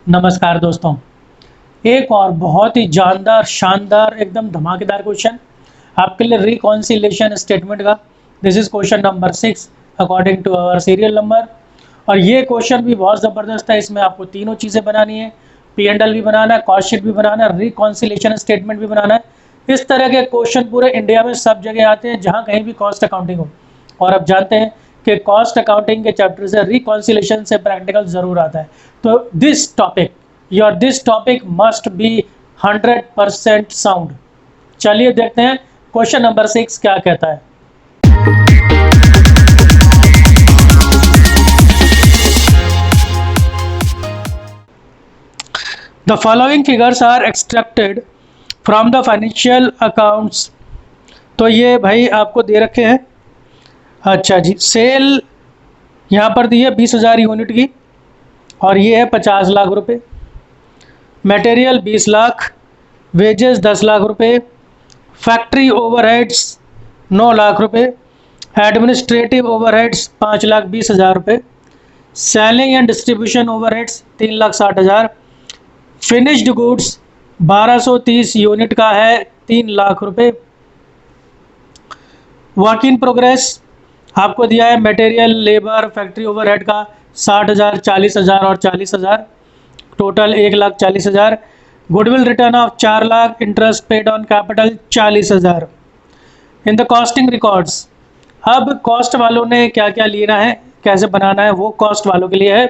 नमस्कार दोस्तों। एक और बहुत ही जानदार शानदार एकदम धमाकेदार क्वेश्चन आपके लिए रिकॉन्सिलेशन स्टेटमेंट का। This is question number 6 according to our serial number. और ये क्वेश्चन भी बहुत ज़बरदस्त है। इसमें आपको तीनों चीज़ें बनानी है, P&L भी बनाना है, कॉस्ट शीट भी बनाना है, रिकॉन्सिलेशन स्टेटमेंट भी बनाना है। इस तरह के क्वेश्चन पूरे इंडिया में सब जगह आते हैं जहाँ कहीं भी कॉस्ट अकाउंटिंग हो। और अब जानते हैं कि कॉस्ट अकाउंटिंग के चैप्टर से रिकॉन्सिलेशन से प्रैक्टिकल ज़रूर आता है। तो this topic must be 100% sound. चलिए देखते हैं क्वेश्चन नंबर 6 क्या कहता है। The following figures are extracted from the financial accounts. तो ये भाई आपको दे रखे हैं। अच्छा जी, सेल यहाँ पर दी है 20,000 यूनिट की और ये है 50 लाख रुपए। मटेरियल 20 लाख, वेजेस 10 लाख रुपए, फैक्ट्री ओवरहेड्स 9 लाख रुपए, एडमिनिस्ट्रेटिव ओवरहेड्स 5,20,000 रुपए, selling and distribution overheads 3,60,000, finished goods 1230 unit का है 3 लाख रुपए। वर्क इन प्रोग्रेस आपको दिया है मटेरियल, लेबर, फैक्ट्री ओवरहेड का 60,000, 40,000 और 40,000, total 1,40,000। Goodwill return of 4 lakh, interest paid on capital 40,000। In the costing records, अब कॉस्ट वालों ने क्या क्या लेना है, कैसे बनाना है, वो कॉस्ट वालों के लिए है।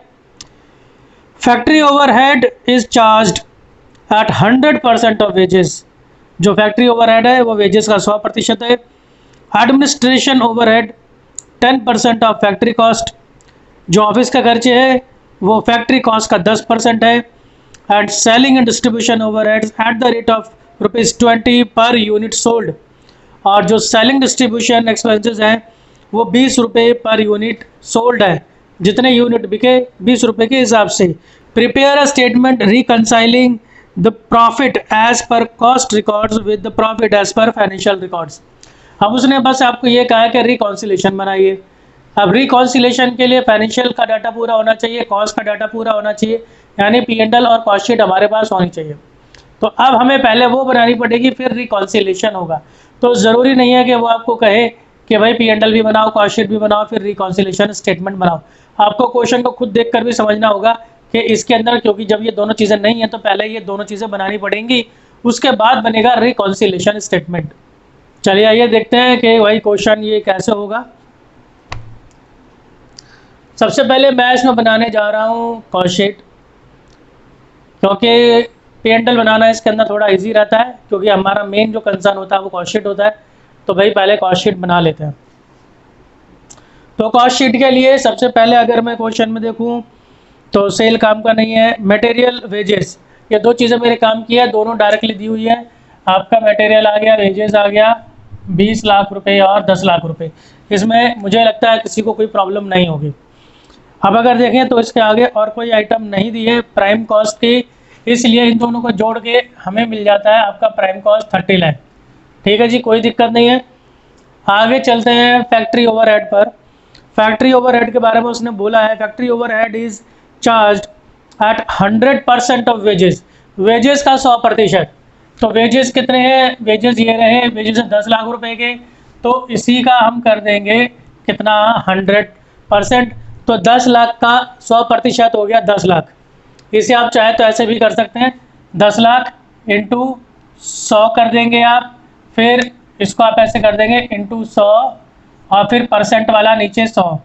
Factory overhead is charged at 100% of wages. जो फैक्ट्री ओवरहेड है वो वेजेस का 100% है। Administration overhead 10% of factory cost. जो ऑफिस का खर्चे है वो फैक्ट्री कॉस्ट का 10% है। And selling and distribution overheads at the rate of ₹20 per unit sold. और जो सेलिंग डिस्ट्रीब्यूशन एक्सपेंसेस हैं वो 20 रुपये पर यूनिट सोल्ड है। जितने यूनिट बिके 20 रुपये के हिसाब से। Prepare a statement reconciling the profit as per cost records with the profit as per financial records. अब उसने बस आपको ये कहा है कि रिकॉन्सिलेशन बनाइए। अब रिकॉन्सिलेशन के लिए फाइनेंशियल का डाटा पूरा होना चाहिए, कॉस्ट का डाटा पूरा होना चाहिए, यानी P&L और कॉस्ट शीट हमारे पास होनी चाहिए। तो अब हमें पहले वो बनानी पड़ेगी, फिर रिकॉन्सिलेशन होगा। तो ज़रूरी नहीं है कि वो आपको कहे कि भाई P&L भी बनाओ, कॉस्ट शीट भी बनाओ, फिर रिकॉन्सिलेशन स्टेटमेंट बनाओ। आपको क्वेश्चन को खुद देख कर भी समझना होगा कि इसके अंदर, क्योंकि जब ये दोनों चीज़ें नहीं हैं तो पहले ये दोनों चीज़ें बनानी पड़ेंगी, उसके बाद बनेगा रिकॉन्सिलेशन स्टेटमेंट। चलिए आइए देखते हैं कि भाई क्वेश्चन ये कैसे होगा। सबसे पहले मैं इसमें बनाने जा रहा हूँ कॉस्ट शीट, क्योंकि P&L बनाना इसके अंदर थोड़ा इजी रहता है, क्योंकि हमारा मेन जो कंसर्न होता है वो कॉस्ट शीट होता है। तो भाई पहले कॉस्ट शीट बना लेते हैं। तो कॉस्ट शीट के लिए सबसे पहले अगर मैं क्वेश्चन में देखूँ तो सेल काम का नहीं है, मटेरियल, वेजेस, ये दो चीज़ें मेरे काम की है, दोनों डायरेक्टली दी हुई है। आपका मटेरियल आ गया, वेजेस आ गया, 20 लाख रुपए और 10 लाख रुपए। इसमें मुझे लगता है किसी को कोई प्रॉब्लम नहीं होगी। अब अगर देखें तो इसके आगे और कोई आइटम नहीं दी है प्राइम कॉस्ट की, इसलिए इन दोनों को जोड़ के हमें मिल जाता है आपका प्राइम कॉस्ट 30 लाख। ठीक है जी, कोई दिक्कत नहीं है। आगे चलते हैं फैक्ट्री ओवरहेड पर। फैक्ट्री ओवरहेड के बारे में उसने बोला है, factory overhead is charge at 100% of wages. Wages का 100%। तो वेजेस कितने हैं, वेजेस ये रहे, वेजेस 10 लाख रुपए के, तो इसी का हम कर देंगे कितना, 100%। तो 10 लाख का 100% हो गया 10 लाख। इसे आप चाहे तो ऐसे भी कर सकते हैं, 10 लाख इंटू 100 कर देंगे आप, फिर इसको आप ऐसे कर देंगे इंटू 100 और फिर परसेंट वाला नीचे 100।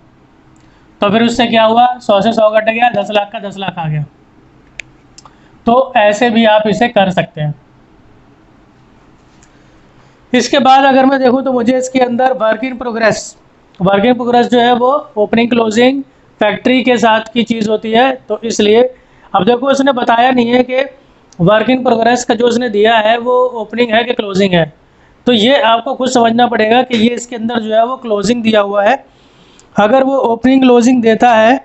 तो फिर उससे क्या हुआ, 100 से 100 कट गया, 10 लाख का 10 लाख आ गया। तो ऐसे भी आप इसे कर सकते हैं। इसके बाद अगर मैं देखूं तो मुझे इसके अंदर वर्क इन प्रोग्रेस जो है वो ओपनिंग क्लोजिंग फैक्ट्री के साथ की चीज़ होती है। तो इसलिए अब देखो उसने बताया नहीं है कि वर्क इन प्रोग्रेस का जो उसने दिया है वो ओपनिंग है कि क्लोजिंग है। तो ये आपको खुद समझना पड़ेगा कि ये इसके अंदर जो है वो क्लोजिंग दिया हुआ है। अगर वो ओपनिंग क्लोजिंग देता है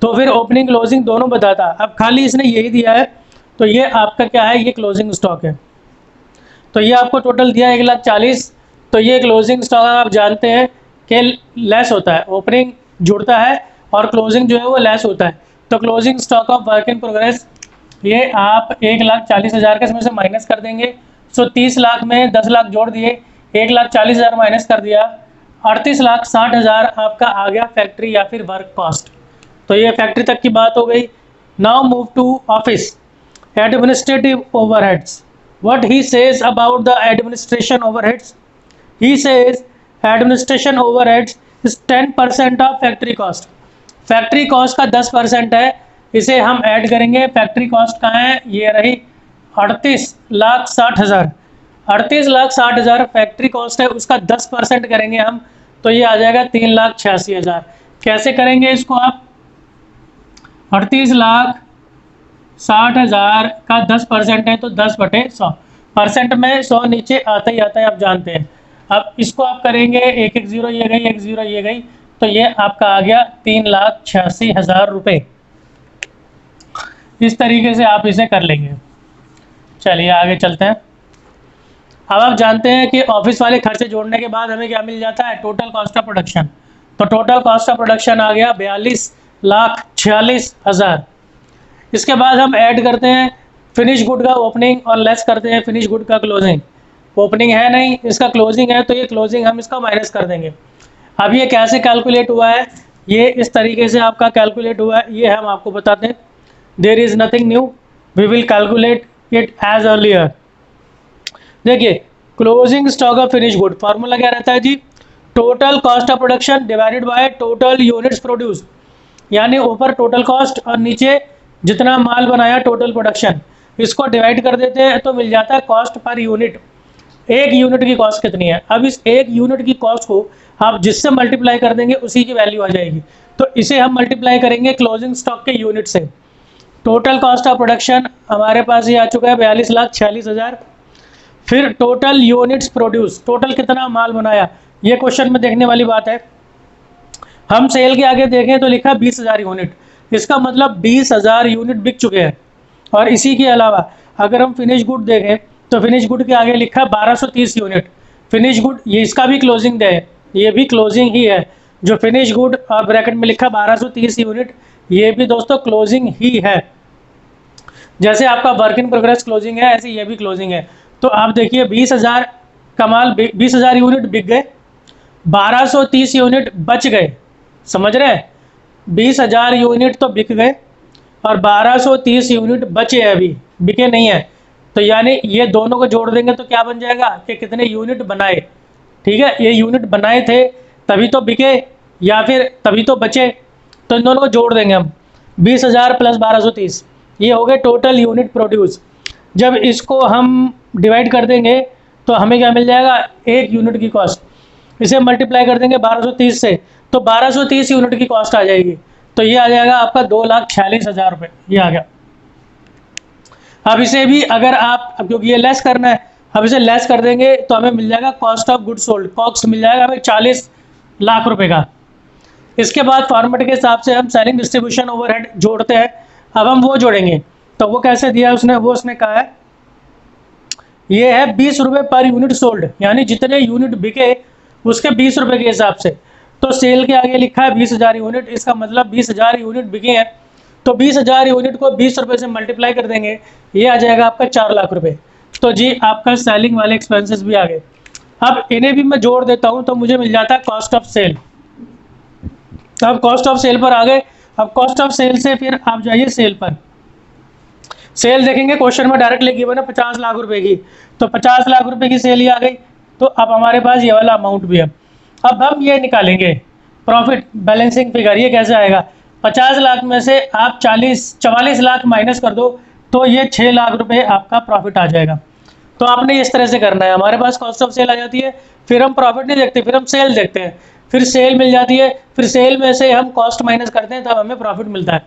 तो फिर ओपनिंग क्लोजिंग दोनों बताता। अब खाली इसने यही दिया है, तो ये आपका क्या है, ये क्लोजिंग स्टॉक है। तो ये आपको टोटल दिया 1,40,000। तो ये क्लोजिंग स्टॉक आप जानते हैं कि लेस होता है, ओपनिंग जुड़ता है और क्लोजिंग जो है वो लेस होता है। तो closing stock of work in progress ये आप 1,40,000 के इसमें से माइनस कर देंगे। सो 30 लाख में 10 लाख जोड़ दिए, 1,40,000 माइनस कर दिया, 38,60,000 आपका आ गया फैक्ट्री या फिर वर्क कॉस्ट। तो ये फैक्ट्री तक की बात हो गई। Now move to office administrative overheads. What he says about the administration overheads? He says administration overheads is 10% of factory cost. Factory cost का 10% है, इसे हम ऐड करेंगे। फैक्ट्री कॉस्ट कहाँ है? ये रही 38,60,000। 38,60,000 फैक्ट्री कॉस्ट है, उसका 10% करेंगे हम, तो ये आ जाएगा 3,86,000। कैसे करेंगे इसको आप? 38,60,000 का 10% है तो 10/100। परसेंट में 100 नीचे आता ही आता है, आप जानते हैं। अब इसको आप करेंगे, एक एक जीरो ये गई, एक जीरो ये गई, तो ये आपका आ गया 3,86,000 रुपये। इस तरीके से आप इसे कर लेंगे। चलिए आगे चलते हैं। अब आप जानते हैं कि ऑफिस वाले खर्चे जोड़ने के बाद हमें क्या मिल जाता है? Total cost of production. तो टोटल कॉस्ट ऑफ प्रोडक्शन आ गया 42,46,000। इसके बाद हम ऐड करते हैं फिनिश गुड का ओपनिंग और लेस करते हैं फिनिश गुड का क्लोजिंग। ओपनिंग है नहीं, इसका क्लोजिंग है, तो ये क्लोजिंग हम इसका माइनस कर देंगे। अब ये कैसे कैलकुलेट हुआ है? ये इस तरीके से आपका कैलकुलेट हुआ है, ये हम आपको बताते हैं। There is nothing new, we will calculate it as earlier. देखिए, closing stock of finish good formula क्या रहता है जी? Total cost of production divided by total units produce, यानी ऊपर टोटल कॉस्ट और नीचे जितना माल बनाया टोटल प्रोडक्शन, इसको डिवाइड कर देते हैं तो मिल जाता है कॉस्ट पर यूनिट। एक यूनिट की कॉस्ट कितनी है? अब इस एक यूनिट की कॉस्ट को आप जिससे मल्टीप्लाई कर देंगे उसी की वैल्यू आ जाएगी। तो इसे हम मल्टीप्लाई करेंगे क्लोजिंग स्टॉक के यूनिट से। टोटल कॉस्ट ऑफ प्रोडक्शन हमारे पास ये आ चुका है 42,46,000। फिर टोटल यूनिट्स प्रोड्यूस, टोटल कितना माल बनाया, ये क्वेश्चन में देखने वाली बात है। हम सेल के आगे देखें तो लिखा 20,000 यूनिट, इसका मतलब 20,000 यूनिट बिक चुके हैं। और इसी के अलावा अगर हम फिनिश गुड देखें तो फिनिश गुड के आगे लिखा 1230 यूनिट। फिनिश गुड ये इसका भी क्लोजिंग है, ये भी क्लोजिंग ही है। जो फिनिश गुड और ब्रैकेट में लिखा 1230 यूनिट, ये भी दोस्तों क्लोजिंग ही है। जैसे आपका वर्क इन प्रोग्रेस क्लोजिंग है, ऐसे ये भी क्लोजिंग है। तो आप देखिए 20,000 का माल 20,000 यूनिट बिक गए, 1230 यूनिट बच गए। समझ रहे हैं? 20,000 यूनिट तो बिक गए और 1230 यूनिट बचे हैं, अभी बिके नहीं है। तो यानी ये दोनों को जोड़ देंगे तो क्या बन जाएगा कि कितने यूनिट बनाए। ठीक है, ये यूनिट बनाए थे तभी तो बिके या फिर तभी तो बचे, तो इन दोनों को जोड़ देंगे हम। 20,000 प्लस 1230, ये हो गए टोटल यूनिट प्रोड्यूस। जब इसको हम डिवाइड कर देंगे तो हमें क्या मिल जाएगा? एक यूनिट की कॉस्ट। इसे मल्टीप्लाई कर देंगे 1230 से, तो 1230 यूनिट की कॉस्ट आ जाएगी। तो ये आ जाएगा आपका 2,46,000 रुपये, ये आ गया। अब इसे भी अगर आप, क्योंकि ये लेस करना है, अब इसे लेस कर देंगे तो हमें मिल जाएगा cost of good sold, cost मिल जाएगा हमें 40 लाख रुपए का। इसके बाद फॉर्मेट के हिसाब से हम सेलिंग डिस्ट्रीब्यूशन ओवरहेड जोड़ते हैं। अब हम वो जोड़ेंगे, तो वो कैसे दिया उसने? वो उसने कहा है ये है 20 रुपये पर यूनिट सोल्ड, यानी जितने यूनिट बिके उसके 20 रुपये के हिसाब से। तो सेल के आगे लिखा है 20,000 यूनिट, इसका मतलब 20,000 यूनिट बिके हैं, तो 20,000 यूनिट को 20 रुपये से मल्टीप्लाई कर देंगे, ये आ जाएगा आपका 4 लाख रुपये। तो जी आपका सेलिंग वाले एक्सपेंसेस भी आ गए। अब इन्हें भी मैं जोड़ देता हूँ तो मुझे मिल जाता है कॉस्ट ऑफ सेल। अब कॉस्ट ऑफ सेल पर आ गए। अब कॉस्ट ऑफ सेल से फिर आप जाइए सेल पर। सेल देखेंगे क्वेश्चन में डायरेक्टली गिवन है 50 लाख रुपए की, तो 50 लाख रुपए की सेल ही आ गई। तो अब हमारे पास ये वाला अमाउंट भी है। अब हम ये निकालेंगे प्रॉफिट बैलेंसिंग फिगर। ये कैसे आएगा? 50 लाख में से आप 44 लाख माइनस कर दो तो ये 6 लाख रुपए आपका प्रॉफिट आ जाएगा। तो आपने इस तरह से करना है। हमारे पास कॉस्ट ऑफ सेल आ जाती है, फिर हम प्रॉफिट नहीं देखते, फिर हम सेल देखते हैं, फिर सेल मिल जाती है, फिर सेल में से हम कॉस्ट माइनस करते हैं, तब हमें प्रॉफिट मिलता है।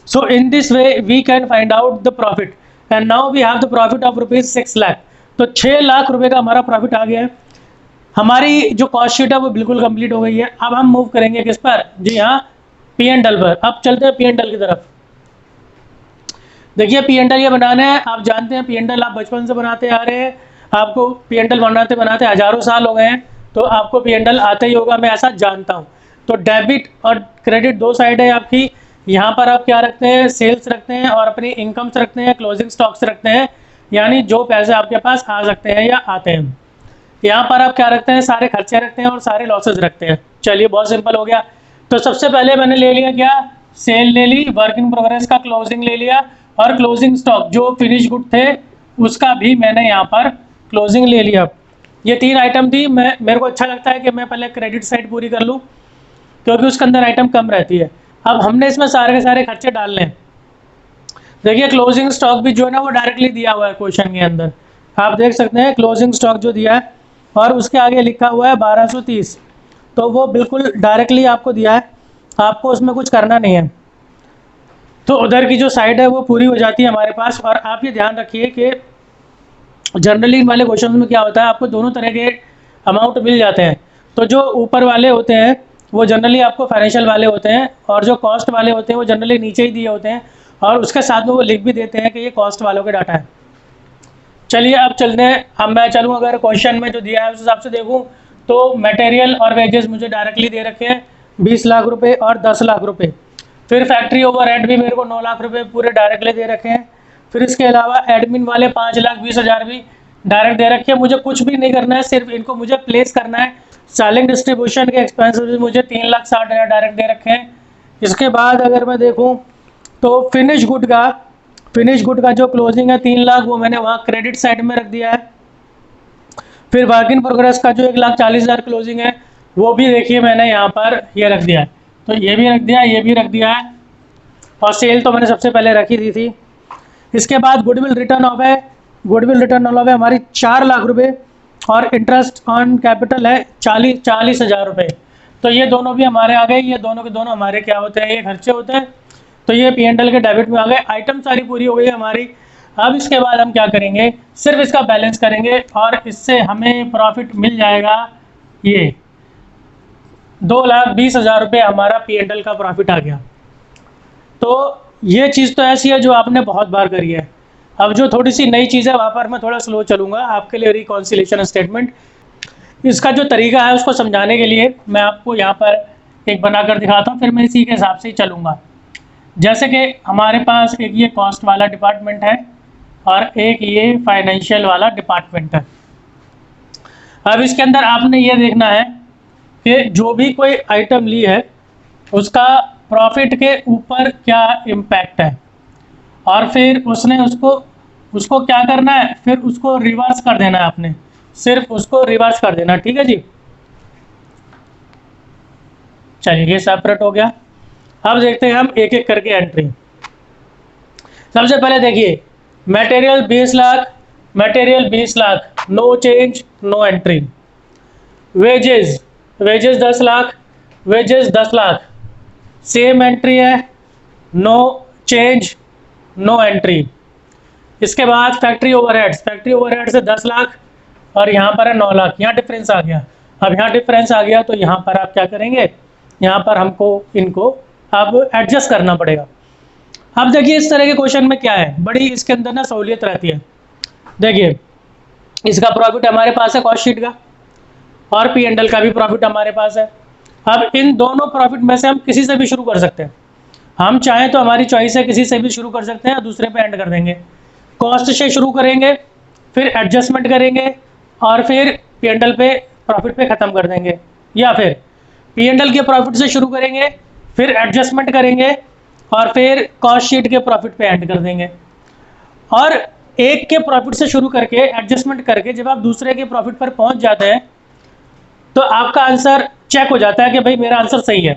So in this way we can find out the profit and now we have the profit of ₹6 lakh. तो 6 लाख रुपए का हमारा प्रॉफिट आ गया है। हमारी जो कॉस्ट शीट है वो बिल्कुल कंप्लीट हो गई है। अब हम मूव करेंगे किस पर? जी हाँ, पी एंड एल पर। अब चलते हैं पी एंड एल की तरफ। देखिए पी एंड एल ये बनाना है, आप जानते हैं पी एंड एल आप बचपन से बनाते आ रहे हैं, आपको पी एंड एल बनाते बनाते हज़ारों साल हो गए हैं, तो आपको पी एंड एल आता ही होगा, मैं ऐसा जानता हूँ। तो डेबिट और क्रेडिट दो साइड है आपकी, यहाँ पर आप क्या रखते हैं, सेल्स रखते हैं और अपनी इनकम्स रखते हैं, क्लोजिंग स्टॉक्स रखते हैं, यानी जो पैसे आपके पास आ सकते हैं या आते हैं। यहाँ पर आप क्या रखते हैं, सारे खर्चे रखते हैं और सारे लॉसेज रखते हैं। चलिए बहुत सिंपल हो गया। तो सबसे पहले मैंने ले लिया क्या, सेल ले ली, वर्क इन प्रोग्रेस का क्लोजिंग ले लिया और क्लोजिंग स्टॉक जो फिनिश गुड थे उसका भी मैंने यहाँ पर क्लोजिंग ले लिया। ये 3 आइटम थी। मेरे को अच्छा लगता है कि मैं पहले क्रेडिट साइड पूरी कर लूँ क्योंकि उसके अंदर आइटम कम रहती है। अब हमने इसमें सारे के सारे खर्चे डालने हैं। देखिए क्लोजिंग स्टॉक भी जो है ना वो डायरेक्टली दिया हुआ है क्वेश्चन के अंदर, आप देख सकते हैं क्लोजिंग स्टॉक जो दिया है और उसके आगे लिखा हुआ है 1230, तो वो बिल्कुल डायरेक्टली आपको दिया है, आपको उसमें कुछ करना नहीं है। तो उधर की जो साइड है वो पूरी हो जाती है हमारे पास। और आप ये ध्यान रखिए कि जनरली इन वाले क्वेश्चन में क्या होता है, आपको दोनों तरह के अमाउंट मिल जाते हैं। तो जो ऊपर वाले होते हैं वो जनरली आपको फाइनेंशियल वाले होते हैं और जो कॉस्ट वाले होते हैं वो जनरली नीचे ही दिए होते हैं और उसके साथ में वो लिख भी देते हैं कि ये कॉस्ट वालों के डाटा है। चलिए अब चलते हैं। अब मैं चलूँ अगर क्वेश्चन में जो दिया है उस हिसाब से देखूँ तो मटेरियल और वेजेस मुझे डायरेक्टली दे रखे हैं 20 लाख रुपए और 10 लाख रुपए। फिर फैक्ट्री ओवरहेड भी मेरे को 9 लाख रुपए पूरे डायरेक्टली दे रखे हैं। फिर इसके अलावा एडमिन वाले 5,20,000 भी डायरेक्ट दे रखे हैं। मुझे कुछ भी नहीं करना है, सिर्फ इनको मुझे प्लेस करना है। सेलिंग डिस्ट्रीब्यूशन के एक्सपेंसेस भी मुझे 3,60,000 डायरेक्ट दे रखे हैं। इसके बाद अगर मैं देखूं तो फिनिश गुड का जो क्लोजिंग है 3 लाख वो मैंने वहाँ क्रेडिट साइड में रख दिया है। फिर वर्क इन प्रोग्रेस का जो 1,40,000 क्लोजिंग है वो भी देखिए मैंने यहाँ पर ये रख दिया है। तो ये भी रख दिया, ये भी रख दिया है और सेल तो मैंने सबसे पहले रखी दी थी। इसके बाद गुडविल रिटर्न ऑफ है, गुडविल रिटर्न ऑफ है हमारी 4 लाख रुपए और इंटरेस्ट ऑन कैपिटल है 40,000 रुपये। तो ये दोनों भी हमारे आ गए, ये दोनों के दोनों हमारे क्या होते हैं, ये खर्चे होते हैं। तो ये P&L के डेबिट में आ गए, आइटम सारी पूरी हो गई है हमारी। अब इसके बाद हम क्या करेंगे, सिर्फ इसका बैलेंस करेंगे और इससे हमें प्रॉफिट मिल जाएगा। ये 2,20,000 रुपये हमारा P&L का प्रॉफिट आ गया। तो ये चीज़ तो ऐसी है जो आपने बहुत बार करी है। अब जो थोड़ी सी नई चीज़ है वहाँ पर मैं थोड़ा स्लो चलूँगा आपके लिए। रिकॉन्सिलेशन स्टेटमेंट, इसका जो तरीका है उसको समझाने के लिए मैं आपको यहाँ पर एक बनाकर दिखाता हूँ, फिर मैं इसी के हिसाब से ही चलूँगा। जैसे कि हमारे पास एक ये कॉस्ट वाला डिपार्टमेंट है और एक ये फाइनेंशियल वाला डिपार्टमेंट है। अब इसके अंदर आपने ये देखना है कि जो भी कोई आइटम ली है उसका प्रॉफिट के ऊपर क्या इम्पैक्ट है और फिर उसने उसको क्या करना है, फिर उसको रिवर्स कर देना है। आपने सिर्फ उसको रिवर्स कर देना, ठीक है जी। चलिए ये सेपरेट हो गया। अब देखते हैं हम एक एक करके एंट्री। सबसे पहले देखिए material 20 lakh, material 20 lakh, no change no entry. Wages 10 lakh, wages 10 lakh, same entry है, नो चेंज नो एंट्री। इसके बाद फैक्ट्री ओवरहेड से 10 लाख और यहाँ पर है 9 लाख, यहाँ डिफरेंस आ गया। अब यहाँ डिफरेंस आ गया तो यहाँ पर आप क्या करेंगे, यहाँ पर हमको इनको अब एडजस्ट करना पड़ेगा। अब देखिए इस तरह के क्वेश्चन में क्या है, बड़ी इसके अंदर ना सहूलियत रहती है। देखिए इसका प्रॉफिट हमारे पास है कॉस्ट शीट का और P&L का भी प्रॉफिट हमारे पास है। अब इन दोनों प्रॉफिट में से हम किसी से भी शुरू कर सकते हैं। हम चाहें तो हमारी चॉइस है, किसी से भी शुरू कर सकते हैं, दूसरे पे एंड कर देंगे। कॉस्ट से शुरू करेंगे, फिर एडजस्टमेंट करेंगे और फिर P&L पे प्रॉफिट पे ख़त्म कर देंगे, या फिर P&L के प्रॉफिट से शुरू करेंगे, फिर एडजस्टमेंट करेंगे और फिर कॉस्ट शीट के प्रॉफिट पे एंड कर देंगे। और एक के प्रॉफिट से शुरू करके एडजस्टमेंट करके जब आप दूसरे के प्रॉफिट पर पहुंच जाते हैं तो आपका आंसर चेक हो जाता है कि भाई मेरा आंसर सही है,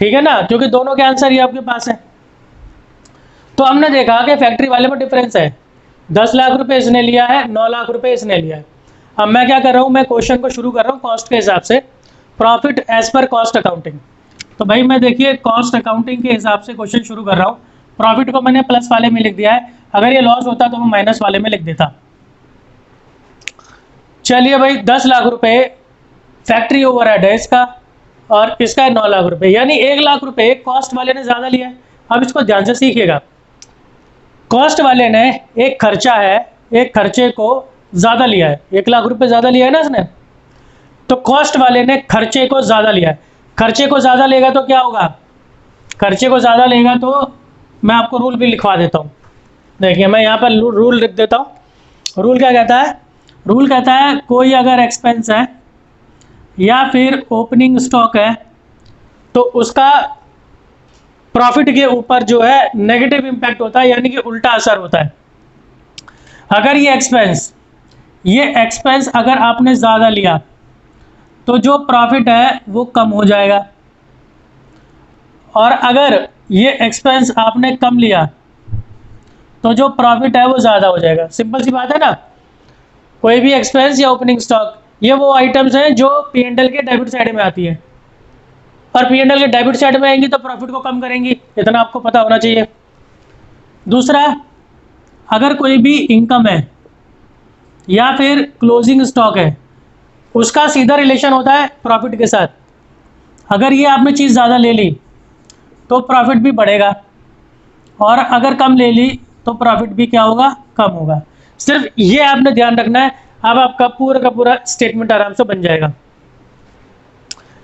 ठीक है ना, क्योंकि दोनों के आंसर ही आपके पास है। तो हमने देखा कि फैक्ट्री वाले में डिफरेंस है, 10 लाख रुपए इसने लिया है, 9 लाख रुपए इसने लिया है। अब मैं क्या कर रहा हूँ, मैं क्वेश्चन को शुरू कर रहा हूँ कॉस्ट के हिसाब से, profit as per cost accounting. तो भाई मैं देखिए कॉस्ट अकाउंटिंग के हिसाब से क्वेश्चन शुरू कर रहा हूँ। प्रॉफिट को मैंने प्लस वाले में लिख दिया है, अगर ये लॉस होता तो मैं माइनस वाले में लिख देता। चलिए भाई 10 लाख रुपए फैक्ट्री ओवरहेड है इसका और इसका है 9 लाख रुपए, यानी 1 लाख रुपए कॉस्ट वाले ने ज़्यादा लिया है। अब इसको ध्यान से सीखिएगा, कॉस्ट वाले ने एक खर्चा है, एक खर्चे को ज़्यादा लिया है, 1 लाख रुपए ज़्यादा लिया है ना इसने, तो कॉस्ट वाले ने खर्चे को ज़्यादा लिया है। खर्चे को ज़्यादा लेगा तो क्या होगा, खर्चे को ज़्यादा लेगा तो मैं आपको रूल भी लिखवा देता हूँ। देखिए मैं यहाँ पर रूल लिख देता हूँ। रूल क्या कहता है? रूल कहता है कोई अगर एक्सपेंस है या फिर ओपनिंग स्टॉक है तो उसका प्रॉफिट के ऊपर जो है नेगेटिव इम्पैक्ट होता है, यानी कि उल्टा असर होता है। अगर ये एक्सपेंस अगर आपने ज़्यादा लिया तो जो प्रॉफिट है वो कम हो जाएगा, और अगर ये एक्सपेंस आपने कम लिया तो जो प्रॉफिट है वो ज़्यादा हो जाएगा। सिंपल सी बात है ना। कोई भी एक्सपेंस या ओपनिंग स्टॉक ये वो आइटम्स हैं जो P&L के डेबिट साइड में आती है, और P&L के डेबिट साइड में आएंगी तो प्रॉफिट को कम करेंगी, इतना आपको पता होना चाहिए। दूसरा, अगर कोई भी इनकम है या फिर क्लोजिंग स्टॉक है, उसका सीधा रिलेशन होता है प्रॉफिट के साथ। अगर ये आपने चीज़ ज़्यादा ले ली तो प्रॉफिट भी बढ़ेगा, और अगर कम ले ली तो प्रॉफिट भी क्या होगा? कम होगा। सिर्फ ये आपने ध्यान रखना है। अब आपका पूरा का पूरा स्टेटमेंट आराम से बन जाएगा।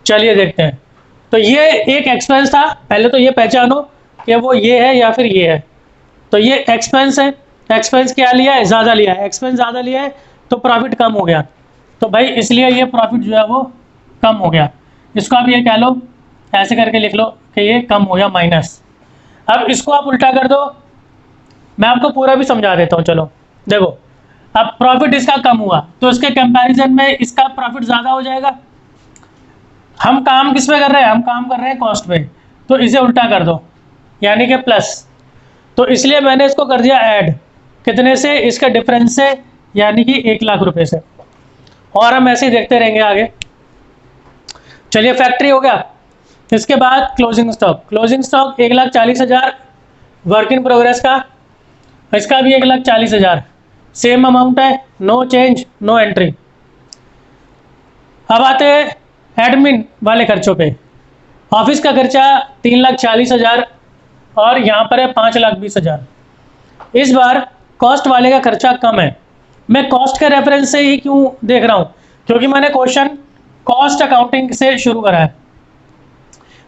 चलिए देखते हैं। तो ये एक एक्सपेंस था, पहले तो ये पहचानो कि वो ये है या फिर ये है। तो ये एक्सपेंस है। एक्सपेंस क्या लिया है? ज़्यादा लिया है। एक्सपेंस ज़्यादा लिया है तो प्रॉफिट कम हो गया, तो भाई इसलिए ये प्रॉफिट जो है वो कम हो गया। इसको आप ये कह लो, ऐसे करके लिख लो कि ये कम हो गया माइनस। अब इसको आप उल्टा कर दो, मैं आपको पूरा भी समझा देता हूँ। चलो देखो, अब प्रॉफिट इसका कम हुआ तो इसके कंपैरिजन में इसका प्रॉफिट ज़्यादा हो जाएगा। हम काम किस पे कर रहे हैं? हम काम कर रहे हैं कॉस्ट पे, तो इसे उल्टा कर दो, यानी कि प्लस। तो इसलिए मैंने इसको कर दिया ऐड। कितने से? इसका डिफरेंस से, यानी कि 1 लाख रुपए से। और हम ऐसे ही देखते रहेंगे आगे। चलिए फैक्ट्री हो गया। इसके बाद closing stock. Closing stock 1,40,000 work in progress का, इसका भी 1,40,000 सेम अमाउंट है, नो चेंज नो एंट्री। अब आते हैं एडमिन वाले खर्चों पे। ऑफिस का खर्चा 3,40,000 और यहाँ पर है 5,20,000। इस बार कॉस्ट वाले का खर्चा कम है। मैं कॉस्ट के रेफरेंस से ही क्यों देख रहा हूँ? क्योंकि मैंने क्वेश्चन कॉस्ट अकाउंटिंग से शुरू करा है।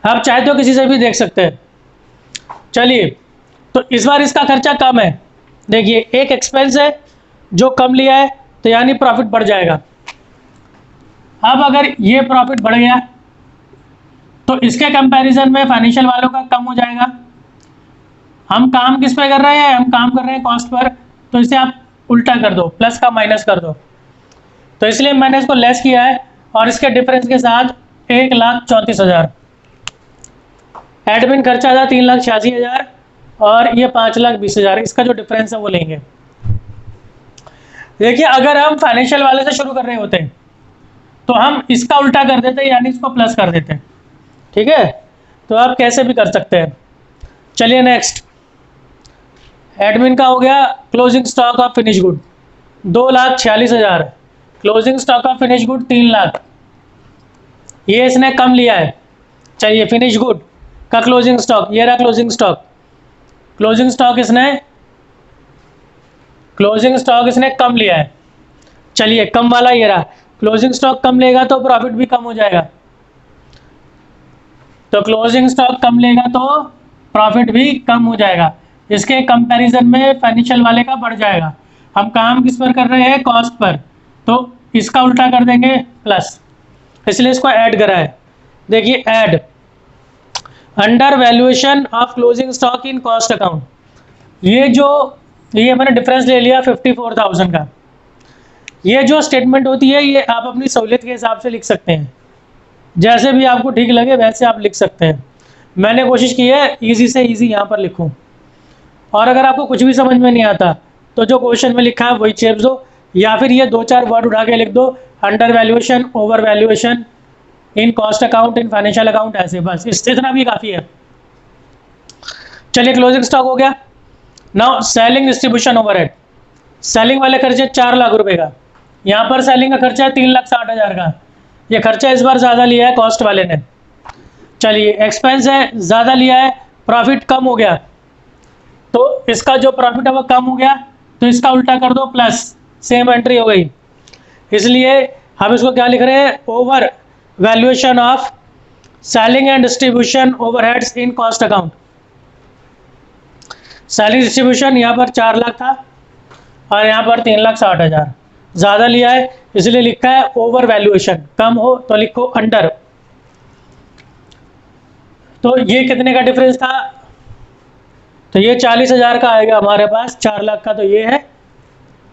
आप चाहे तो किसी से भी देख सकते हैं। चलिए, तो इस बार इसका खर्चा कम है। देखिए एक एक्सपेंस है जो कम लिया है, तो यानी प्रॉफिट बढ़ जाएगा। अब अगर ये प्रॉफिट बढ़ गया तो इसके कंपैरिजन में फाइनेंशियल वालों का कम हो जाएगा। हम काम किस पे कर रहे हैं? हम काम कर रहे हैं कॉस्ट पर, तो इसे आप उल्टा कर दो, प्लस का माइनस कर दो। तो इसलिए मैंने इसको लेस किया है, और इसके डिफरेंस के साथ 1,34,000। एडमिन खर्चा था 3,86,000 और ये 5,20,000। इसका जो डिफरेंस है वो लेंगे। देखिए अगर हम फाइनेंशियल वाले से शुरू कर रहे होते हैं तो हम इसका उल्टा कर देते, यानी इसको प्लस कर देते। ठीक है, तो आप कैसे भी कर सकते हैं। चलिए नेक्स्ट, एडमिन का हो गया। Closing stock of finish good 2,46,000। Closing stock of finish good 3 lakh, ये इसने कम लिया है। चलिए फिनिश गुड का क्लोजिंग स्टॉक, ये रहा क्लोजिंग स्टॉक। क्लोजिंग स्टॉक इसने कम लिया है। चलिए कम वाला ये रहा। क्लोजिंग स्टॉक कम लेगा तो प्रॉफिट भी कम हो जाएगा। तो क्लोजिंग स्टॉक कम लेगा तो प्रॉफिट भी कम हो जाएगा। इसके कंपैरिजन में फाइनेंशियल वाले का बढ़ जाएगा। हम काम किस पर कर रहे हैं? कॉस्ट पर, तो इसका उल्टा कर देंगे प्लस, इसलिए इसको ऐड करा है। देखिए add under valuation of closing stock in cost account. ये मैंने डिफरेंस ले लिया 54,000 का। ये जो स्टेटमेंट होती है ये आप अपनी सहूलियत के हिसाब से लिख सकते हैं, जैसे भी आपको ठीक लगे वैसे आप लिख सकते हैं। मैंने कोशिश की है इजी से इजी यहाँ पर लिखूँ, और अगर आपको कुछ भी समझ में नहीं आता तो जो क्वेश्चन में लिखा है वही चेप दो, या फिर ये 2-4 वर्ड उठा के लिख दो, under valuation, over valuation, in cost account, in financial account, ऐसे बस इतना भी काफ़ी है। चलिए क्लोजिंग स्टॉक हो गया। Now selling distribution overhead. Selling वाले खर्चे 4 लाख रुपए का, यहाँ पर सेलिंग का खर्चा है 3,60,000 का। ये खर्चा इस बार ज़्यादा लिया है कॉस्ट वाले ने। चलिए एक्सपेंस है ज़्यादा लिया है, प्रॉफिट कम हो गया, तो इसका जो प्रॉफिट है वो कम हो गया, तो इसका उल्टा कर दो प्लस, सेम एंट्री हो गई। इसलिए हम इसको क्या लिख रहे हैं? Over valuation of selling and distribution overheads in cost account. Selling distribution यहाँ पर 4 लाख था और यहाँ पर 3,60,000 ज़्यादा लिया है, इसलिए लिखा है ओवर वैल्यूएशन। कम हो तो लिखो अंडर। तो ये कितने का डिफरेंस था? तो ये 40,000 का आएगा हमारे पास, 4 लाख का तो ये है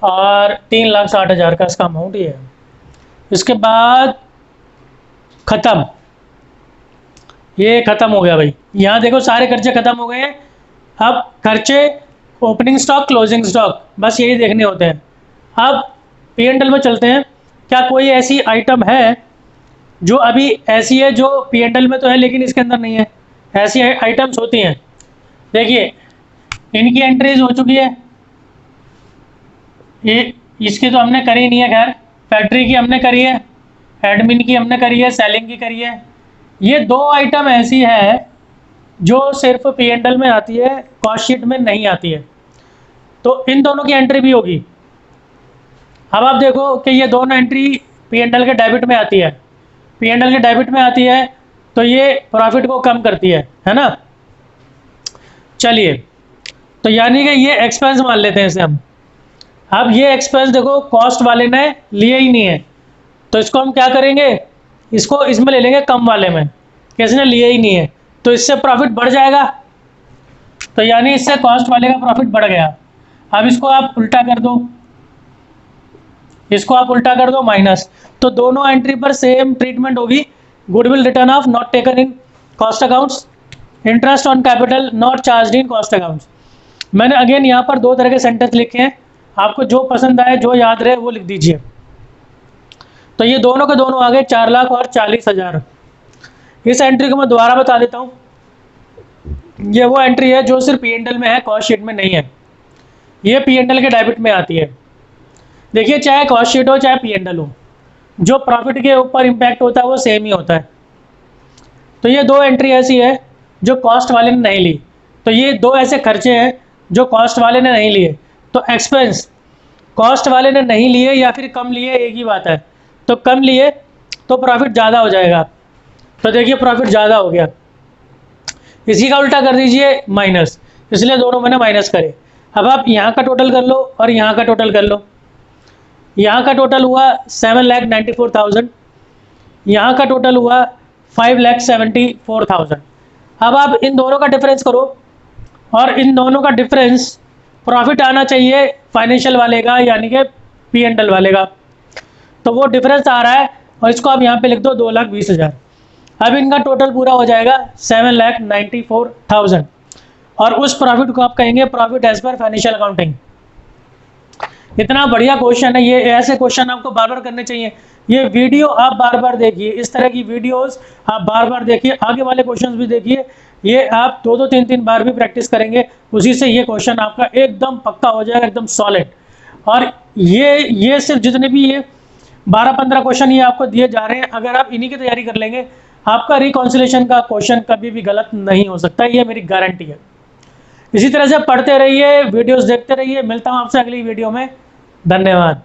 और 3,60,000 का इसका अमाउंट ये है। इसके बाद खत्म, ये खत्म हो गया भाई। यहाँ देखो सारे खर्चे खत्म हो गए हैं। अब खर्चे ओपनिंग स्टॉक, क्लोजिंग स्टॉक, बस यही देखने होते हैं। अब P&L में चलते हैं। क्या कोई ऐसी आइटम है जो अभी ऐसी है जो P&L में तो है लेकिन इसके अंदर नहीं है? ऐसी आइटम्स होती हैं। देखिए इनकी एंट्रीज हो चुकी है, ये इसकी तो हमने करी नहीं है, खैर फैक्ट्री की हमने करी है, एडमिन की हमने करी है, सेलिंग की करी है। ये 2 आइटम ऐसी है जो सिर्फ P&L में आती है, कॉस्ट शीट में नहीं आती है, तो इन दोनों की एंट्री भी होगी। अब आप देखो कि ये दोनों एंट्री P&L के डेबिट में आती है, P&L के डेबिट में आती है तो ये प्रॉफिट को कम करती है ना। चलिए, तो यानी कि ये एक्सपेंस मान लेते हैं इसे हम। अब ये एक्सपेंस देखो कॉस्ट वाले ने लिए ही नहीं है, तो इसको हम क्या करेंगे, इसको इसमें ले लेंगे कम वाले में, किसने लिए ही नहीं है, तो इससे प्रॉफिट बढ़ जाएगा। तो यानी इससे कॉस्ट वाले का प्रॉफिट बढ़ गया। अब इसको आप उल्टा कर दो, इसको आप उल्टा कर दो माइनस, तो दोनों एंट्री पर सेम ट्रीटमेंट होगी। Goodwill return of not taken in cost accounts, interest on capital not charge in cost accounts. मैंने अगेन यहाँ पर 2 तरह के सेंटेंस लिखे हैं, आपको जो पसंद आए, जो याद रहे वो लिख दीजिए। तो ये दोनों के दोनों आ गए 4 लाख और 40,000। इस एंट्री को मैं दोबारा बता देता हूँ। ये वो एंट्री है जो सिर्फ P&L में है, कॉस्ट शीट में नहीं है। ये P&L के डेबिट में आती है। देखिए चाहे कॉस्ट शीट हो चाहे P&L हो, जो प्रॉफिट के ऊपर इम्पैक्ट होता है वो सेम ही होता है। तो ये 2 एंट्री ऐसी है जो कॉस्ट वाले ने नहीं ली, तो ये 2 ऐसे खर्चे हैं जो कॉस्ट वाले ने नहीं लिए। तो एक्सपेंस कॉस्ट वाले ने नहीं लिए या फिर कम लिए, एक ही बात है। तो कम लिए तो प्रॉफिट ज़्यादा हो जाएगा, तो देखिए प्रॉफिट ज़्यादा हो गया। इसी का उल्टा कर दीजिए माइनस, इसलिए दोनों मैंने माइनस करे। अब आप यहाँ का टोटल कर लो और यहाँ का टोटल कर लो। यहाँ का टोटल हुआ 7,94,000, यहाँ का टोटल हुआ 5,74,000। अब आप इन दोनों का डिफरेंस करो और इन दोनों का डिफरेंस प्रॉफिट आना चाहिए फाइनेंशियल वाले का, यानी कि P&L वाले का। तो वो डिफरेंस आ रहा है और इसको आप यहाँ पे लिख दो 2,20,000। अब इनका टोटल पूरा हो जाएगा 7,94,000 और उस प्रॉफिट को आप कहेंगे profit as per financial accounting. इतना बढ़िया क्वेश्चन है ये, ऐसे क्वेश्चन आपको बार बार करने चाहिए। ये वीडियो आप बार बार देखिए, इस तरह की वीडियोस आप बार बार देखिए, आगे वाले क्वेश्चंस भी देखिए। ये आप 2-2, 3-3 बार भी प्रैक्टिस करेंगे, उसी से ये क्वेश्चन आपका एकदम पक्का हो जाएगा, एकदम सॉलिड। और ये सिर्फ जितने भी ये 12-15 क्वेश्चन ये आपको दिए जा रहे हैं, अगर आप इन्हीं की तैयारी कर लेंगे, आपका रिकॉन्सिलेशन का क्वेश्चन कभी भी गलत नहीं हो सकता, ये मेरी गारंटी है। इसी तरह से पढ़ते रहिए, वीडियोस देखते रहिए। मिलता हूँ आपसे अगली वीडियो में। धन्यवाद।